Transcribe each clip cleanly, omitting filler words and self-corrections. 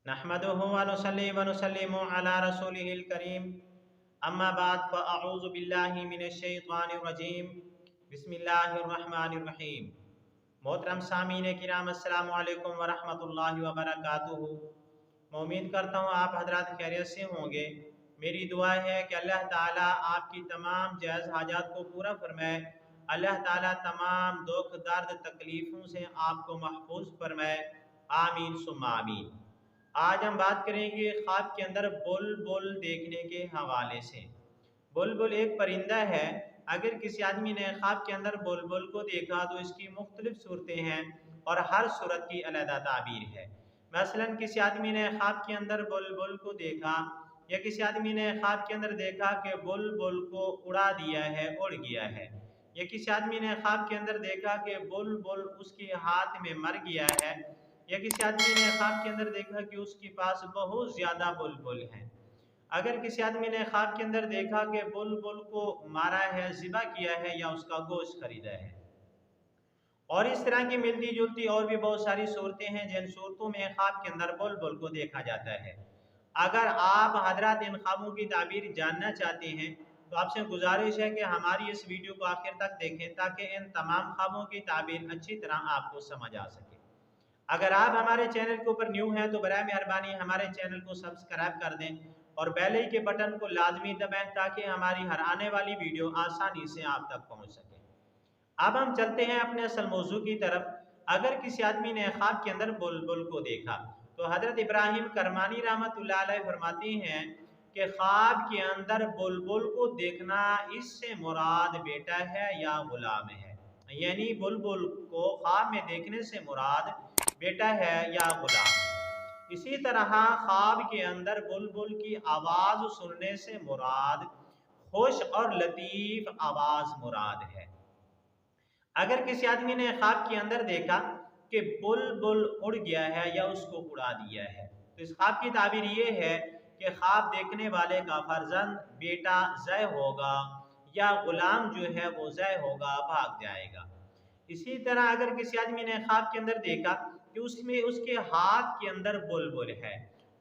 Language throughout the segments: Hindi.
नहमदुहु व नुसल्ली व नुसल्लिमु अला रसूलिहिल करीम अम्मा बाद फ़अऊज़ु बिल्लाहि मिनश शैतानिर रजीम बिस्मिल्लाहिर रहमानिर रहीम। मोहतरम सामीन किराम अस्सलामु अलैकुम व रहमतुल्लाहि व बरकातुहू। मैं उम्मीद करता हूँ आप हजरात खैरियत से होंगे। मेरी दुआ है कि अल्लाह ताला आपकी तमाम जायज़ हाजात को पूरा फरमाए। अल्लाह ताला तमाम दुख दर्द तकलीफ़ों से आपको महफूज फरमाए। आमीन सुम्मा आमीन। आज हम बात करेंगे ख्वाब के अंदर बुलबुल देखने के हवाले से। बुलबुल एक परिंदा है। अगर किसी आदमी ने ख्वाब के अंदर बुलबुल को देखा तो इसकी मुख्तलिफ सूरतें हैं और हर सूरत की अलग ताबीर है। मसलन किसी आदमी ने ख्वाब के अंदर बुलबुल को देखा, या किसी आदमी ने ख्वाब के अंदर देखा कि बुलबुल को उड़ा दिया है, उड़ गया है, या किसी आदमी ने ख्वाब के अंदर देखा कि बुलबुल उसके हाथ में मर गया है, या किसी आदमी ने ख्वाब के अंदर देखा कि उसके पास बहुत ज़्यादा बुलबुल हैं। अगर किसी आदमी ने ख्वाब के अंदर देखा कि बुलबुल को मारा है, ज़िबा किया है, या उसका गोश्त खरीदा है, और इस तरह की मिलती जुलती और भी बहुत सारी सूरतें हैं जिन सूरतों में ख्वाब के अंदर बुलबुल को देखा जाता है। अगर आप हजरात इन ख्वाबों की ताबीर जानना चाहते हैं तो आपसे गुजारिश है कि हमारी इस वीडियो को आखिर तक देखें ताकि इन तमाम ख्वाबों की ताबीर अच्छी तरह आपको समझ आ सके। अगर आप हमारे चैनल के ऊपर न्यू हैं तो बराए मेहरबानी हमारे चैनल को सब्सक्राइब कर दें और बेल के बटन को लाजमी दबाएं ताकि हमारी हर आने वाली वीडियो आसानी से आप तक पहुंच सके। अब हम चलते हैं अपने असल मौजू की तरफ। अगर किसी आदमी ने ख्वाब के अंदर बुलबुल को देखा तो हजरत इब्राहिम करमानी रहमतुल्लाह अलैह फरमाती हैं कि ख्वाब के अंदर बुलबुल को देखना इससे मुराद बेटा है या गुलाम है। यानी बुलबुल को ख्वाब में देखने से मुराद बेटा है या गुलाम। इसी तरह ख्वाब के अंदर बुलबुल की आवाज़ सुनने से मुराद खुश और लतीफ़ आवाज़ मुराद है। अगर किसी आदमी ने ख्वाब के अंदर देखा कि बुलबुल उड़ गया है या उसको उड़ा दिया है तो इस ख्वाब की ताबीर ये है कि ख्वाब देखने वाले का फर्जंद बेटा ज़य होगा या गुलाम जो है वो ज़य होगा, भाग जाएगा। इसी तरह अगर किसी आदमी ने ख्वाब के अंदर देखा कि उसमें उसके हाथ के अंदर बुलबुल है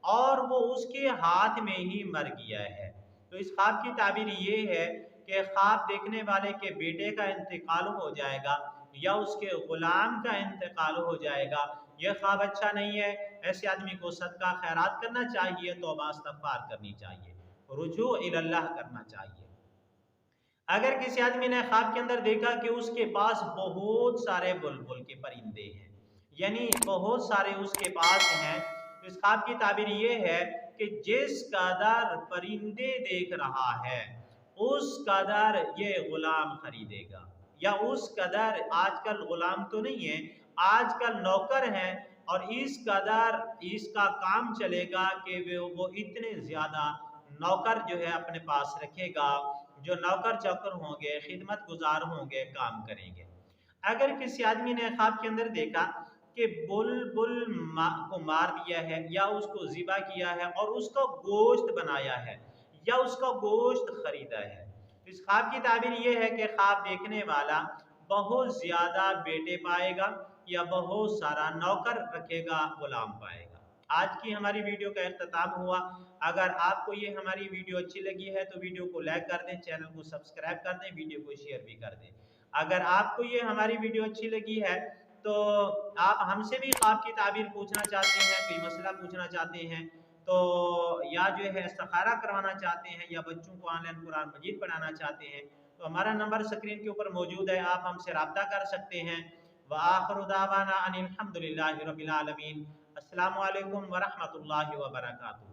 और वो उसके हाथ में ही मर गया है तो इस ख्वाब की ताबीर ये है कि ख्वाब देखने वाले के बेटे का इंतकाल हो जाएगा या उसके गुलाम का इंतकाल हो जाएगा। यह ख्वाब अच्छा नहीं है। ऐसे आदमी को सदका खैरात करना चाहिए, तौबा इस्तग़फ़ार करनी चाहिए, रुजू इल्लल्लाह करना चाहिए। अगर किसी आदमी ने ख्वाब के अंदर देखा कि उसके पास बहुत सारे बुलबुल के परिंदे हैं, यानी बहुत सारे उसके पास हैं, तो इस ख्वाब की ताबीर ये है कि जिस कदर परिंदे देख रहा है उस कदर ये गुलाम खरीदेगा, या उस कदर, आजकल गुलाम तो नहीं है, आजकल नौकर हैं, और इस कदर इसका काम चलेगा कि वो इतने ज़्यादा नौकर जो है अपने पास रखेगा, जो नौकर चाकर होंगे, खिदमत गुजार होंगे, काम करेंगे। अगर किसी आदमी ने ख्वाब के अंदर देखा कि बुलबुल को मार दिया है या उसको ज़िबा किया है और उसका गोश्त बनाया है या उसका गोश्त खरीदा है, तो इस ख्वाब की ताबीर ये है कि ख्वाब देखने वाला बहुत ज़्यादा बेटे पाएगा या बहुत सारा नौकर रखेगा, गुलाम पाएगा। आज की हमारी वीडियो का इख्तिताम हुआ। अगर आपको ये हमारी वीडियो अच्छी लगी है तो वीडियो को लाइक कर दें, चैनल को सब्सक्राइब कर दें, वीडियो को शेयर भी कर दें। अगर आपको ये हमारी वीडियो अच्छी लगी है तो आप हमसे भी ख्वाब की ताबीर पूछना चाहते हैं, कोई मसला पूछना चाहते हैं, तो या जो है इस्तिखारा करवाना चाहते हैं, या बच्चों को ऑनलाइन कुरान मजीद पढ़ाना चाहते हैं, तो हमारा नंबर स्क्रीन के ऊपर मौजूद है, आप हमसे रब्ता कर सकते हैं। व आखिरु दावाना अनिल हम्दुलिल्लाहि रब्बिल आलमीन। अस्सलामु अलैकुम व रहमतुल्लाहि व बरकातुहू।